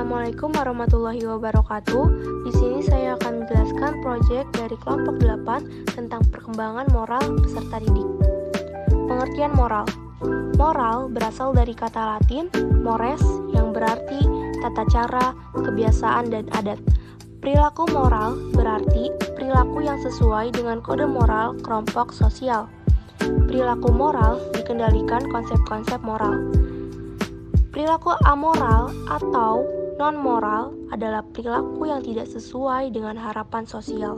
Assalamualaikum warahmatullahi wabarakatuh. Di sini saya akan menjelaskan proyek dari kelompok 8 tentang perkembangan moral peserta didik. Pengertian moral. Moral berasal dari kata Latin mores yang berarti tata cara, kebiasaan, dan adat. Perilaku moral berarti perilaku yang sesuai dengan kode moral kelompok sosial. Perilaku moral dikendalikan konsep-konsep moral. Perilaku amoral atau non-moral adalah perilaku yang tidak sesuai dengan harapan sosial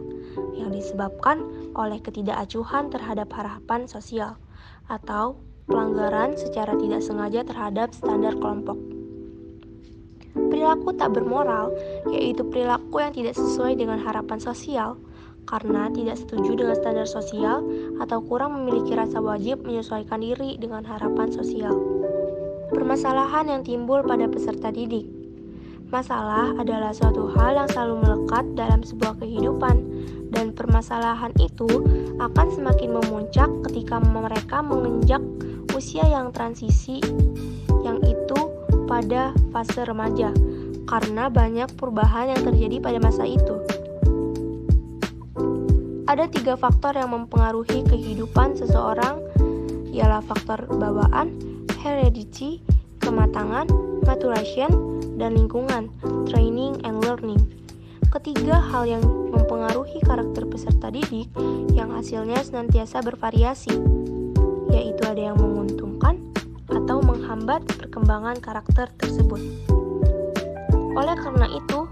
yang disebabkan oleh ketidakacuhan terhadap harapan sosial atau pelanggaran secara tidak sengaja terhadap standar kelompok. Perilaku tak bermoral yaitu perilaku yang tidak sesuai dengan harapan sosial karena tidak setuju dengan standar sosial atau kurang memiliki rasa wajib menyesuaikan diri dengan harapan sosial. Permasalahan yang timbul pada peserta didik. Masalah adalah suatu hal yang selalu melekat dalam sebuah kehidupan, dan permasalahan itu akan semakin memuncak ketika mereka menginjak usia yang transisi, yang itu pada fase remaja, karena banyak perubahan yang terjadi pada masa itu. Ada 3 faktor yang mempengaruhi kehidupan seseorang, ialah faktor bawaan, heredity, kematangan, maturation, dan lingkungan, training and learning. Ketiga hal yang mempengaruhi karakter peserta didik yang hasilnya senantiasa bervariasi, yaitu ada yang menguntungkan atau menghambat perkembangan karakter tersebut. Oleh karena itu,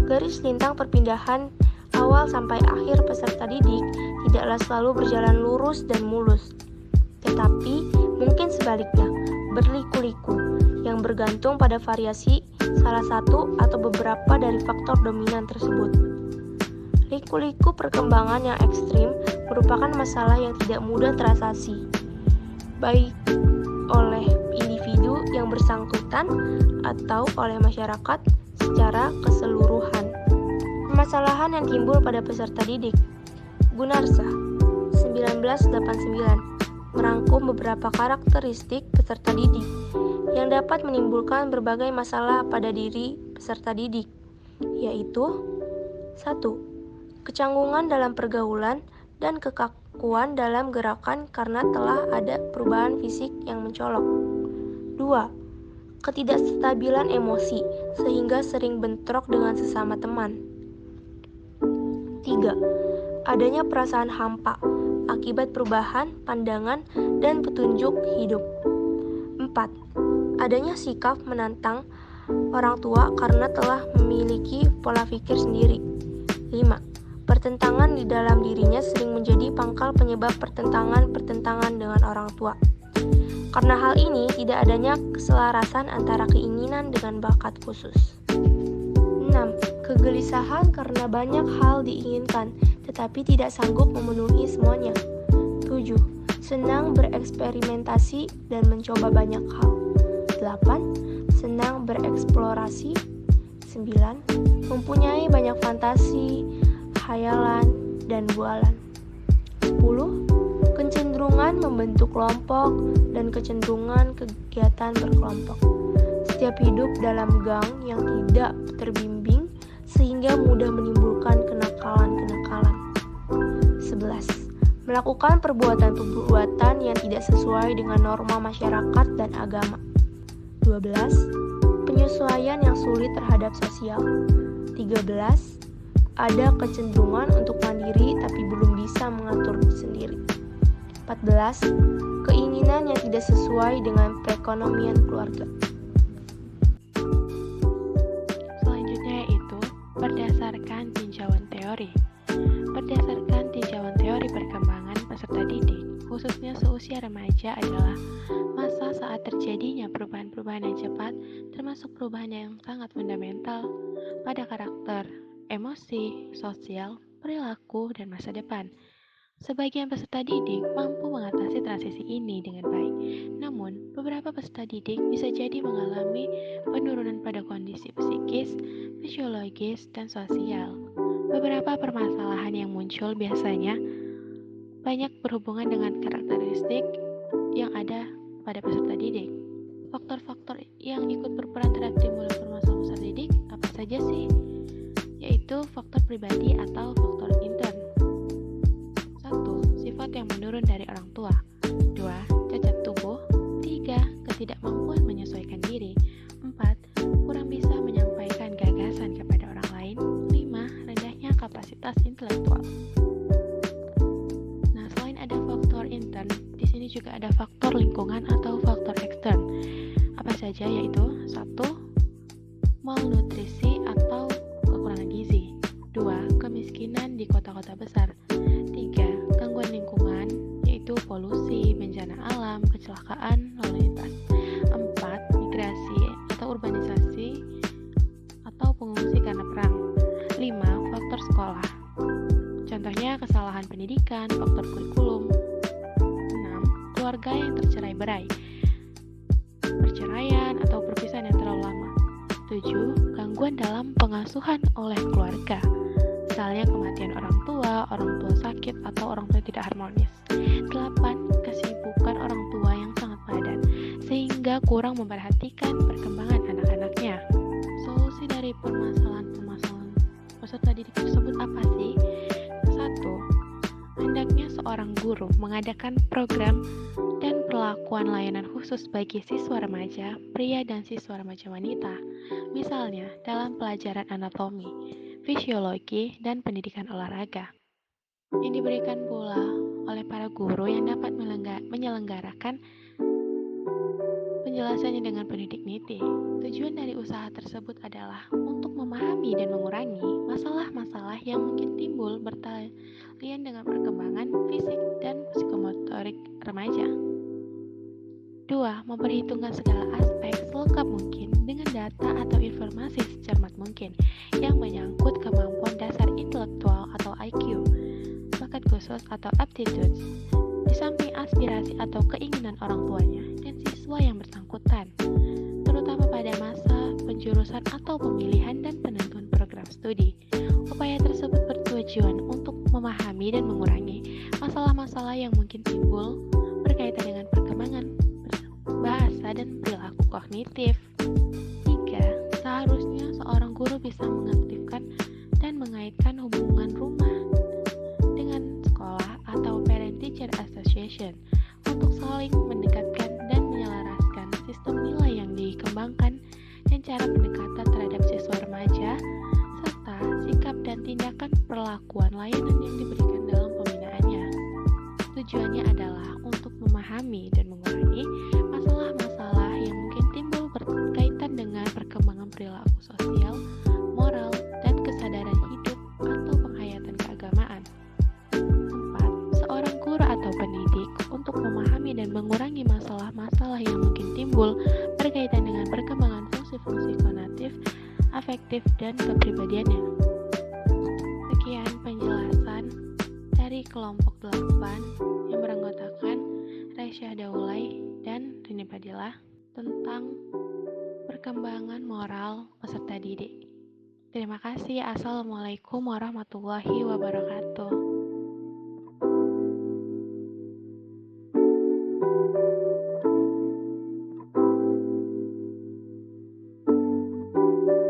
garis lintang perpindahan awal sampai akhir peserta didik tidaklah selalu berjalan lurus dan mulus, tetapi mungkin sebaliknya, berliku-liku, yang bergantung pada variasi salah satu atau beberapa dari faktor dominan tersebut. Liku-liku perkembangan yang ekstrim merupakan masalah yang tidak mudah teratasi, baik oleh individu yang bersangkutan atau oleh masyarakat secara keseluruhan. Permasalahan yang timbul pada peserta didik. Gunarsa, 1989, merangkum beberapa karakteristik peserta didik yang dapat menimbulkan berbagai masalah pada diri peserta didik, yaitu 1. Kecanggungan dalam pergaulan dan kekakuan dalam gerakan karena telah ada perubahan fisik yang mencolok. 2. Ketidakstabilan emosi sehingga sering bentrok dengan sesama teman. 3. Adanya perasaan hampa akibat perubahan pandangan dan petunjuk hidup. 4. Adanya sikap menantang orang tua karena telah memiliki pola pikir sendiri. 5. Pertentangan di dalam dirinya sering menjadi pangkal penyebab pertentangan dengan orang tua. Karena hal ini tidak adanya keselarasan antara keinginan dengan bakat khusus. 6. Kegelisahan karena banyak hal diinginkan tetapi tidak sanggup memenuhi semuanya. 7. Senang bereksperimentasi dan mencoba banyak hal. 8. Senang bereksplorasi. 9. Mempunyai banyak fantasi, khayalan, dan bualan. 10. Kecenderungan membentuk kelompok dan kecenderungan kegiatan berkelompok. Setiap hidup dalam gang yang tidak terbimbing sehingga mudah menimbulkan kenakalan-kenakalan. 11. Melakukan perbuatan-perbuatan yang tidak sesuai dengan norma masyarakat dan agama. 12. Penyesuaian yang sulit terhadap sosial. 13. Ada kecenderungan untuk mandiri tapi belum bisa mengatur sendiri. 14. Keinginan yang tidak sesuai dengan perekonomian keluarga. Selanjutnya yaitu berdasarkan tinjauan teori. Berdasarkan tinjauan teori perkembangan peserta didik, khususnya seusia remaja adalah masa saat terjadinya perubahan-perubahan yang cepat, termasuk perubahan yang sangat fundamental pada karakter, emosi, sosial, perilaku, dan masa depan. Sebagian peserta didik mampu mengatasi transisi ini dengan baik, namun beberapa peserta didik bisa jadi mengalami penurunan pada kondisi psikis, fisiologis, dan sosial. Beberapa permasalahan yang muncul biasanya banyak berhubungan dengan karakteristik yang ada pada peserta didik. Faktor-faktor yang ikut berperan terhadap timbulnya permasalahan peserta didik saja sih? Yaitu faktor pribadi atau faktor intern. 1. Sifat yang menurun dari orang tua. 2. Cacat tubuh. 3. Ketidakmampuan menyesuaikan diri. 4. Kurang bisa menyampaikan gagasan kepada orang lain. 5. Rendahnya kapasitas intelektual. Nah, selain ada faktor intern, di sini juga ada faktor lingkungan atau faktor ekstern. Apa saja? Yaitu 1. Malnutrisi atau kekurangan gizi. 2. Kemiskinan di kota-kota besar. 3. Gangguan lingkungan, yaitu polusi, bencana alam, kecelakaan lalu lintas. 4. Migrasi atau urbanisasi atau pengungsi karena perang. 5. Faktor sekolah. Contohnya kesalahan pendidikan, faktor kurikulum. 6. Keluarga yang tercerai-berai, perceraian atau perpisahan yang terlalu lama. 7. Gangguan dalam pengasuhan oleh keluarga, misalnya kematian orang tua sakit, atau orang tua tidak harmonis. 8. Kesibukan orang tua yang sangat padat, sehingga kurang memperhatikan perkembangan anak-anaknya. Solusi dari permasalahan peserta didik tersebut apa sih? 1. Hendaknya seorang guru mengadakan program dan perlakuan layanan khusus bagi siswa remaja, pria dan siswa remaja wanita. Misalnya, dalam pelajaran anatomi, fisiologi, dan pendidikan olahraga. Yang diberikan pula oleh para guru yang dapat menyelenggarakan penjelasannya dengan penuh dignity. Tujuan dari usaha tersebut adalah untuk memahami dan mengurangi masalah-masalah yang mungkin timbul bertalian dengan perkembangan fisik dan psikomotorik remaja. 2. Memperhitungkan segala aspek selengkap mungkin dengan data atau informasi secermat mungkin yang menyangkut kemampuan dasar intelektual atau IQ, bakat khusus atau aptitudes, di samping aspirasi atau keinginan orang tuanya dan siswa yang bersangkutan, terutama pada masa penjurusan atau pemilihan dan penentuan program studi. Upaya tersebut bertujuan untuk memahami dan mengurangi masalah-masalah yang mungkin timbul berkaitan dengan perkembangan bahasa dan perilaku kognitif. 3. Seharusnya seorang guru bisa mengaktifkan dan mengaitkan hubungan rumah dengan sekolah atau parent-teacher association untuk saling mendekatkan dan menyelaraskan sistem nilai yang dikembangkan dan cara pendekatan terhadap siswa remaja, serta sikap dan tindakan perlakuan layanan yang diberikan dalam pembinaannya. Tujuannya adalah untuk memahami dan mengurangi masalah-masalah yang mungkin timbul berkaitan dengan perkembangan perilaku sosial, moral, dan kesadaran hidup atau penghayatan keagamaan. 4. Seorang guru atau pendidik untuk memahami dan mengurangi masalah-masalah yang mungkin timbul berkaitan dengan perkembangan fungsi-fungsi kognitif, afektif, dan kepribadiannya. Sekian penjelasan dari kelompok 8 yang beranggotakan Raisya Daulay dan Rini Padilla tentang perkembangan moral peserta didik. Terima kasih. Assalamualaikum warahmatullahi wabarakatuh.